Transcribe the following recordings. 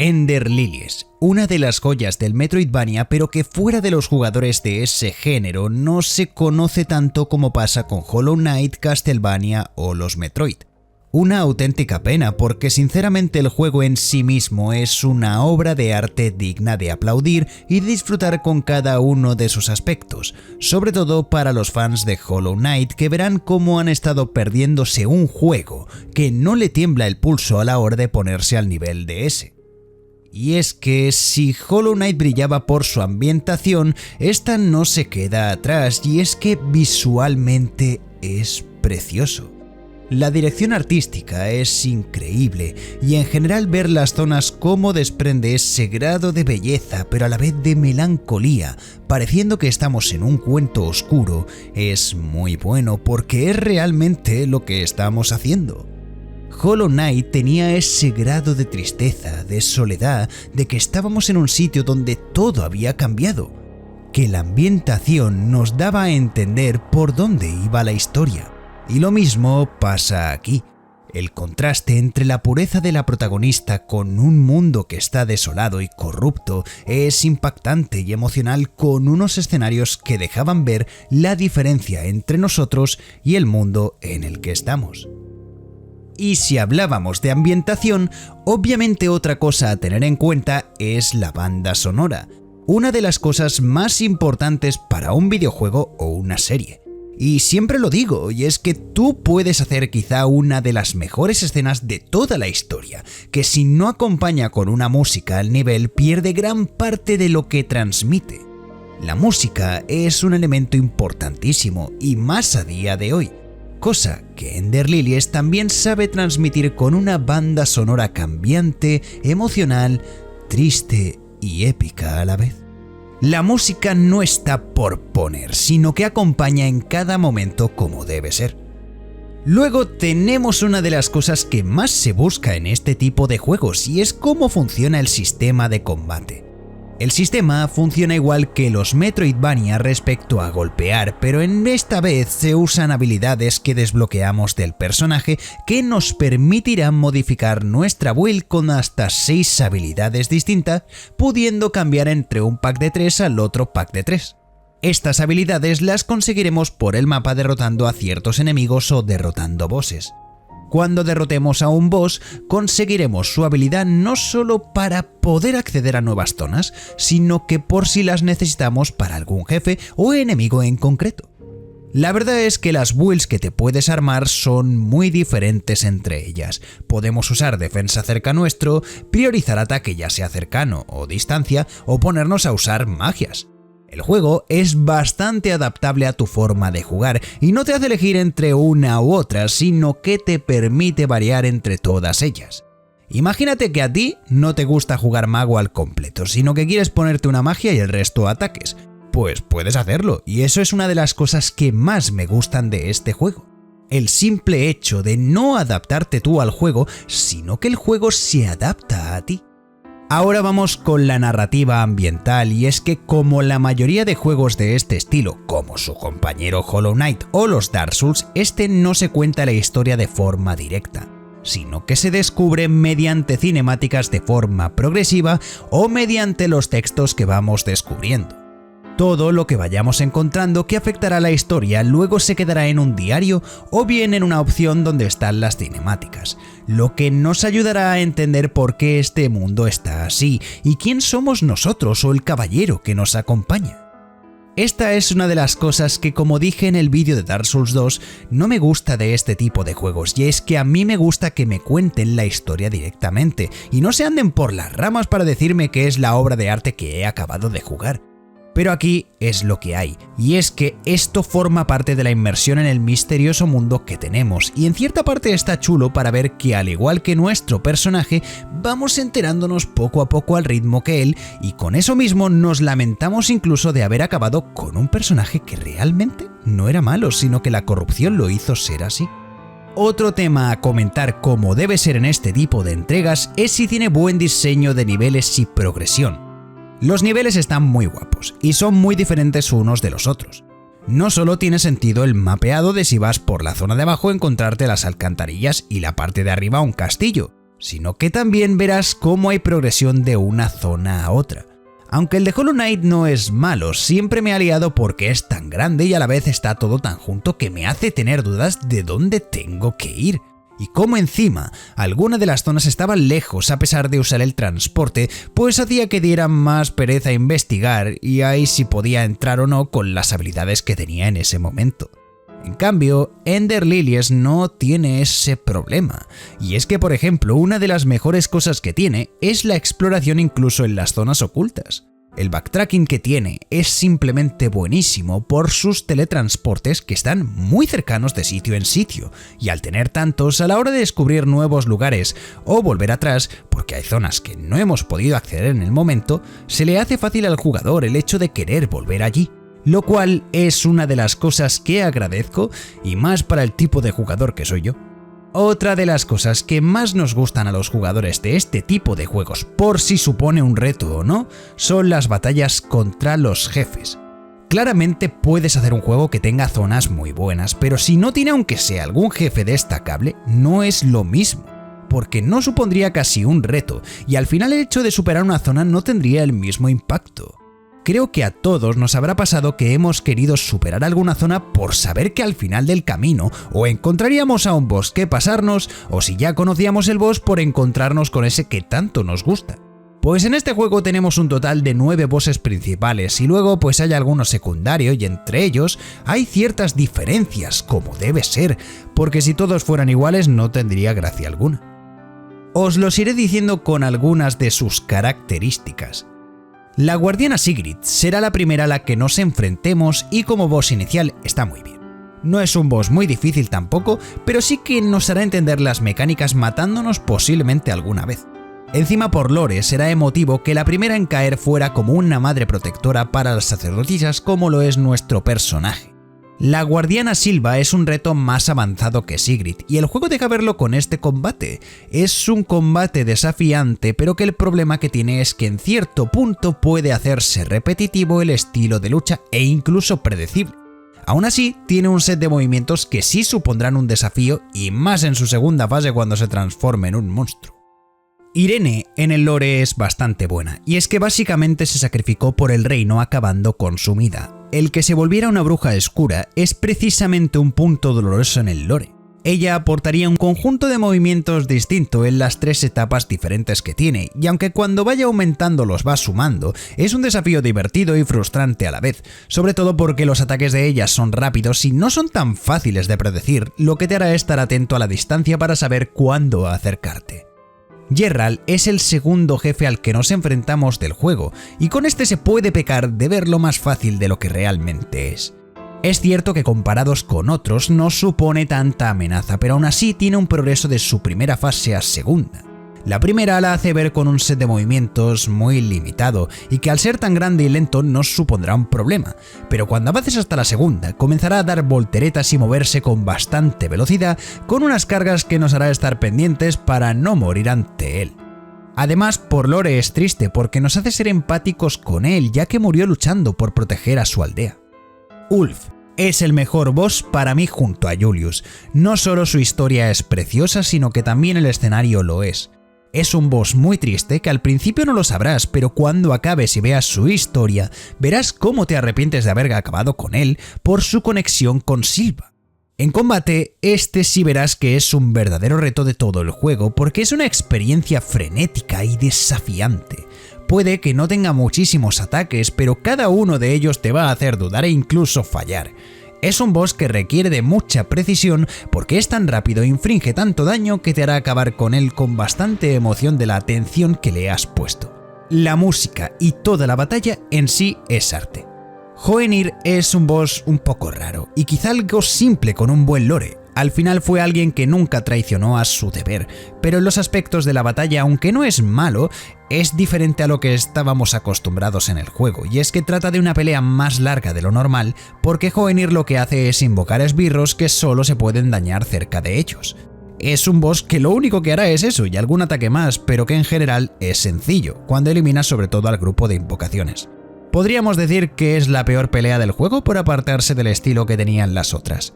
Ender Lilies, una de las joyas del Metroidvania, pero que fuera de los jugadores de ese género no se conoce tanto como pasa con Hollow Knight, Castlevania o los Metroid. Una auténtica pena, porque sinceramente el juego en sí mismo es una obra de arte digna de aplaudir y disfrutar con cada uno de sus aspectos, sobre todo para los fans de Hollow Knight, que verán cómo han estado perdiéndose un juego que no le tiembla el pulso a la hora de ponerse al nivel de ese. Y es que si Hollow Knight brillaba por su ambientación, esta no se queda atrás, y es que visualmente es precioso. La dirección artística es increíble y en general ver las zonas cómo desprende ese grado de belleza pero a la vez de melancolía, pareciendo que estamos en un cuento oscuro, es muy bueno porque es realmente lo que estamos haciendo. Hollow Knight tenía ese grado de tristeza, de soledad, de que estábamos en un sitio donde todo había cambiado, que la ambientación nos daba a entender por dónde iba la historia. Y lo mismo pasa aquí. El contraste entre la pureza de la protagonista con un mundo que está desolado y corrupto es impactante y emocional, con unos escenarios que dejaban ver la diferencia entre nosotros y el mundo en el que estamos. Y si hablábamos de ambientación, obviamente otra cosa a tener en cuenta es la banda sonora, una de las cosas más importantes para un videojuego o una serie. Y siempre lo digo, y es que tú puedes hacer quizá una de las mejores escenas de toda la historia, que si no acompaña con una música al nivel pierde gran parte de lo que transmite. La música es un elemento importantísimo, y más a día de hoy, cosa que Ender Lilies también sabe transmitir con una banda sonora cambiante, emocional, triste y épica a la vez. La música no está por poner, sino que acompaña en cada momento como debe ser. Luego tenemos una de las cosas que más se busca en este tipo de juegos, y es cómo funciona el sistema de combate. El sistema funciona igual que los Metroidvania respecto a golpear, pero en esta vez se usan habilidades que desbloqueamos del personaje que nos permitirán modificar nuestra build con hasta 6 habilidades distintas, pudiendo cambiar entre un pack de 3 al otro pack de 3. Estas habilidades las conseguiremos por el mapa derrotando a ciertos enemigos o derrotando bosses. Cuando derrotemos a un boss, conseguiremos su habilidad no solo para poder acceder a nuevas zonas, sino que por si las necesitamos para algún jefe o enemigo en concreto. La verdad es que las builds que te puedes armar son muy diferentes entre ellas. Podemos usar defensa cerca nuestro, priorizar ataque ya sea cercano o distancia, o ponernos a usar magias. El juego es bastante adaptable a tu forma de jugar y no te hace elegir entre una u otra, sino que te permite variar entre todas ellas. Imagínate que a ti no te gusta jugar mago al completo, sino que quieres ponerte una magia y el resto ataques. Pues puedes hacerlo, y eso es una de las cosas que más me gustan de este juego. El simple hecho de no adaptarte tú al juego, sino que el juego se adapta a ti. Ahora vamos con la narrativa ambiental, y es que como la mayoría de juegos de este estilo, como su compañero Hollow Knight o los Dark Souls, este no se cuenta la historia de forma directa, sino que se descubre mediante cinemáticas de forma progresiva o mediante los textos que vamos descubriendo. Todo lo que vayamos encontrando que afectará a la historia luego se quedará en un diario o bien en una opción donde están las cinemáticas, lo que nos ayudará a entender por qué este mundo está así y quién somos nosotros o el caballero que nos acompaña. Esta es una de las cosas que, como dije en el vídeo de Dark Souls 2, no me gusta de este tipo de juegos, y es que a mí me gusta que me cuenten la historia directamente y no se anden por las ramas para decirme que es la obra de arte que he acabado de jugar. Pero aquí es lo que hay, y es que esto forma parte de la inmersión en el misterioso mundo que tenemos, y en cierta parte está chulo para ver que, al igual que nuestro personaje, vamos enterándonos poco a poco al ritmo que él, y con eso mismo nos lamentamos incluso de haber acabado con un personaje que realmente no era malo, sino que la corrupción lo hizo ser así. Otro tema a comentar como debe ser en este tipo de entregas es si tiene buen diseño de niveles y progresión. Los niveles están muy guapos y son muy diferentes unos de los otros. No solo tiene sentido el mapeado de si vas por la zona de abajo encontrarte las alcantarillas y la parte de arriba un castillo, sino que también verás cómo hay progresión de una zona a otra. Aunque el de Hollow Knight no es malo, siempre me ha liado porque es tan grande y a la vez está todo tan junto que me hace tener dudas de dónde tengo que ir. Y como encima, alguna de las zonas estaban lejos a pesar de usar el transporte, pues hacía que diera más pereza investigar y ahí si podía entrar o no con las habilidades que tenía en ese momento. En cambio, Ender Lilies no tiene ese problema, y es que por ejemplo una de las mejores cosas que tiene es la exploración incluso en las zonas ocultas. El backtracking que tiene es simplemente buenísimo por sus teletransportes que están muy cercanos de sitio en sitio, y al tener tantos a la hora de descubrir nuevos lugares o volver atrás, porque hay zonas que no hemos podido acceder en el momento, se le hace fácil al jugador el hecho de querer volver allí. Lo cual es una de las cosas que agradezco y más para el tipo de jugador que soy yo. Otra de las cosas que más nos gustan a los jugadores de este tipo de juegos, por si supone un reto o no, son las batallas contra los jefes. Claramente puedes hacer un juego que tenga zonas muy buenas, pero si no tiene aunque sea algún jefe destacable, no es lo mismo, porque no supondría casi un reto y al final el hecho de superar una zona no tendría el mismo impacto. Creo que a todos nos habrá pasado que hemos querido superar alguna zona por saber que al final del camino o encontraríamos a un boss que pasarnos, o si ya conocíamos el boss por encontrarnos con ese que tanto nos gusta. Pues en este juego tenemos un total de 9 bosses principales y luego pues hay algunos secundarios y entre ellos hay ciertas diferencias, como debe ser, porque si todos fueran iguales no tendría gracia alguna. Os los iré diciendo con algunas de sus características. La guardiana Sigrid será la primera a la que nos enfrentemos y como boss inicial está muy bien. No es un boss muy difícil tampoco, pero sí que nos hará entender las mecánicas matándonos posiblemente alguna vez. Encima por lore será emotivo que la primera en caer fuera como una madre protectora para las sacerdotisas como lo es nuestro personaje. La guardiana Silva es un reto más avanzado que Sigrid y el juego deja verlo con este combate. Es un combate desafiante, pero que el problema que tiene es que en cierto punto puede hacerse repetitivo el estilo de lucha e incluso predecible. Aún así, tiene un set de movimientos que sí supondrán un desafío y más en su segunda fase cuando se transforme en un monstruo. Irene en el lore es bastante buena, y es que básicamente se sacrificó por el reino acabando consumida. El que se volviera una bruja oscura es precisamente un punto doloroso en el lore. Ella aportaría un conjunto de movimientos distinto en las 3 etapas diferentes que tiene, y aunque cuando vaya aumentando los va sumando, es un desafío divertido y frustrante a la vez, sobre todo porque los ataques de ella son rápidos y no son tan fáciles de predecir, lo que te hará estar atento a la distancia para saber cuándo acercarte. Geralt es el segundo jefe al que nos enfrentamos del juego, y con este se puede pecar de verlo más fácil de lo que realmente es. Es cierto que comparados con otros no supone tanta amenaza, pero aún así tiene un progreso de su primera fase a segunda. La primera la hace ver con un set de movimientos muy limitado y que al ser tan grande y lento no supondrá un problema, pero cuando avances hasta la segunda comenzará a dar volteretas y moverse con bastante velocidad, con unas cargas que nos hará estar pendientes para no morir ante él. Además, por lore es triste porque nos hace ser empáticos con él ya que murió luchando por proteger a su aldea. Ulf es el mejor boss para mí junto a Julius. No solo su historia es preciosa, sino que también el escenario lo es. Es un boss muy triste que al principio no lo sabrás, pero cuando acabes y veas su historia, verás cómo te arrepientes de haber acabado con él por su conexión con Silva. En combate, este sí verás que es un verdadero reto de todo el juego porque es una experiencia frenética y desafiante. Puede que no tenga muchísimos ataques, pero cada uno de ellos te va a hacer dudar e incluso fallar. Es un boss que requiere de mucha precisión porque es tan rápido e infringe tanto daño que te hará acabar con él con bastante emoción de la atención que le has puesto. La música y toda la batalla en sí es arte. Hoenir es un boss un poco raro y quizá algo simple con un buen lore. Al final fue alguien que nunca traicionó a su deber, pero en los aspectos de la batalla, aunque no es malo, es diferente a lo que estábamos acostumbrados en el juego, y es que trata de una pelea más larga de lo normal, porque Hoenir lo que hace es invocar esbirros que solo se pueden dañar cerca de ellos. Es un boss que lo único que hará es eso y algún ataque más, pero que en general es sencillo, cuando eliminas sobre todo al grupo de invocaciones. Podríamos decir que es la peor pelea del juego por apartarse del estilo que tenían las otras.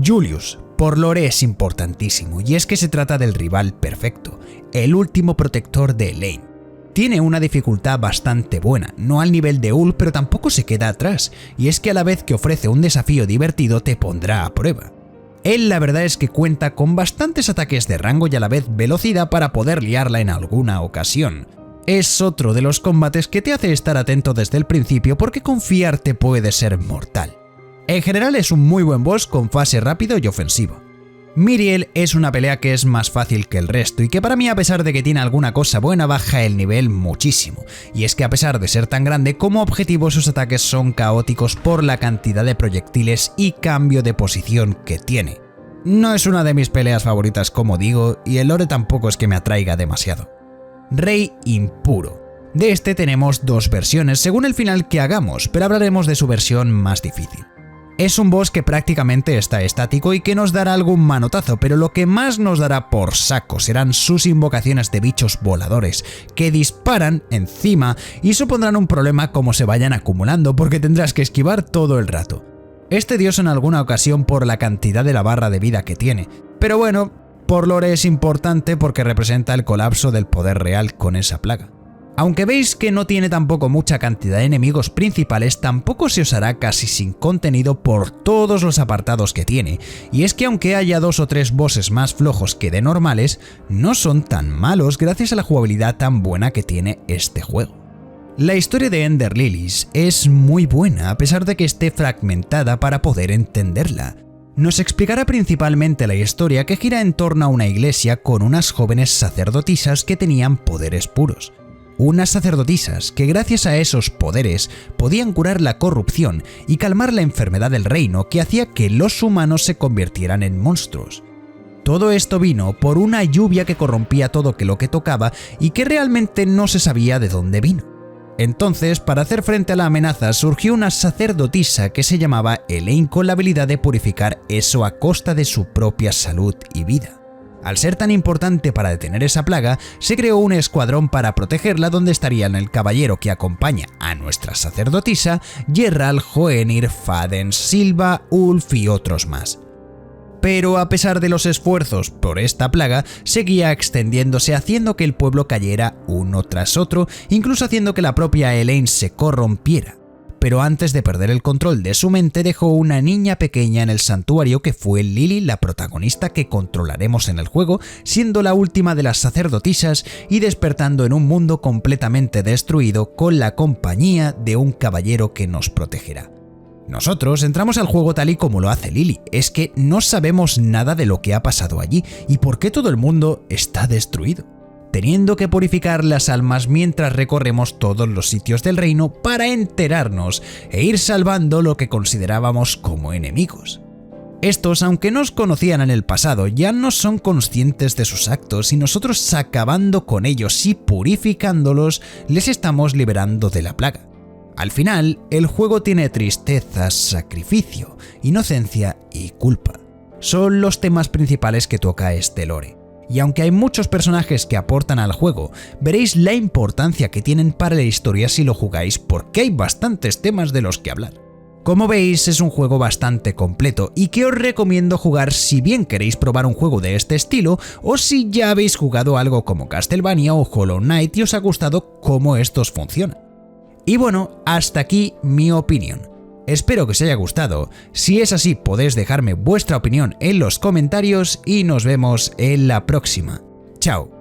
Julius, Por lore es importantísimo, y es que se trata del rival perfecto, el último protector de Elaine. Tiene una dificultad bastante buena, no al nivel de Ulf, pero tampoco se queda atrás, y es que a la vez que ofrece un desafío divertido te pondrá a prueba. Él la verdad es que cuenta con bastantes ataques de rango y a la vez velocidad para poder liarla en alguna ocasión. Es otro de los combates que te hace estar atento desde el principio porque confiarte puede ser mortal. En general es un muy buen boss con fase rápido y ofensivo. Miriel es una pelea que es más fácil que el resto y que para mí, a pesar de que tiene alguna cosa buena, baja el nivel muchísimo. Y es que a pesar de ser tan grande, como objetivo sus ataques son caóticos por la cantidad de proyectiles y cambio de posición que tiene. No es una de mis peleas favoritas, como digo, y el lore tampoco es que me atraiga demasiado. Rey Impuro. De este tenemos dos versiones según el final que hagamos, pero hablaremos de su versión más difícil. Es un boss que prácticamente está estático y que nos dará algún manotazo, pero lo que más nos dará por saco serán sus invocaciones de bichos voladores, que disparan encima y supondrán un problema como se vayan acumulando porque tendrás que esquivar todo el rato. Es tedioso en alguna ocasión por la cantidad de la barra de vida que tiene, pero bueno, por lore es importante porque representa el colapso del poder real con esa plaga. Aunque veis que no tiene tampoco mucha cantidad de enemigos principales, tampoco se os hará casi sin contenido por todos los apartados que tiene, y es que aunque haya 2 o 3 bosses más flojos que de normales, no son tan malos gracias a la jugabilidad tan buena que tiene este juego. La historia de Ender Lilies es muy buena a pesar de que esté fragmentada para poder entenderla. Nos explicará principalmente la historia que gira en torno a una iglesia con unas jóvenes sacerdotisas que tenían poderes puros. Unas sacerdotisas que gracias a esos poderes podían curar la corrupción y calmar la enfermedad del reino que hacía que los humanos se convirtieran en monstruos. Todo esto vino por una lluvia que corrompía todo lo que tocaba y que realmente no se sabía de dónde vino. Entonces, para hacer frente a la amenaza, surgió una sacerdotisa que se llamaba Elaine con la habilidad de purificar eso a costa de su propia salud y vida. Al ser tan importante para detener esa plaga, se creó un escuadrón para protegerla donde estarían el caballero que acompaña a nuestra sacerdotisa, Geralt, Hoenir, Faden, Silva, Ulf y otros más. Pero a pesar de los esfuerzos por esta plaga, seguía extendiéndose haciendo que el pueblo cayera uno tras otro, incluso haciendo que la propia Elaine se corrompiera. Pero antes de perder el control de su mente dejó una niña pequeña en el santuario que fue Lily, la protagonista que controlaremos en el juego, siendo la última de las sacerdotisas y despertando en un mundo completamente destruido con la compañía de un caballero que nos protegerá. Nosotros entramos al juego tal y como lo hace Lily, es que no sabemos nada de lo que ha pasado allí y por qué todo el mundo está destruido, teniendo que purificar las almas mientras recorremos todos los sitios del reino para enterarnos e ir salvando lo que considerábamos como enemigos. Estos, aunque nos conocían en el pasado, ya no son conscientes de sus actos y nosotros acabando con ellos y purificándolos, les estamos liberando de la plaga. Al final, el juego tiene tristeza, sacrificio, inocencia y culpa. Son los temas principales que toca este lore. Y aunque hay muchos personajes que aportan al juego, veréis la importancia que tienen para la historia si lo jugáis porque hay bastantes temas de los que hablar. Como veis, es un juego bastante completo y que os recomiendo jugar si bien queréis probar un juego de este estilo o si ya habéis jugado algo como Castlevania o Hollow Knight y os ha gustado cómo estos funcionan. Y bueno, hasta aquí mi opinión. Espero que os haya gustado. Si es así, podéis dejarme vuestra opinión en los comentarios y nos vemos en la próxima. Chao.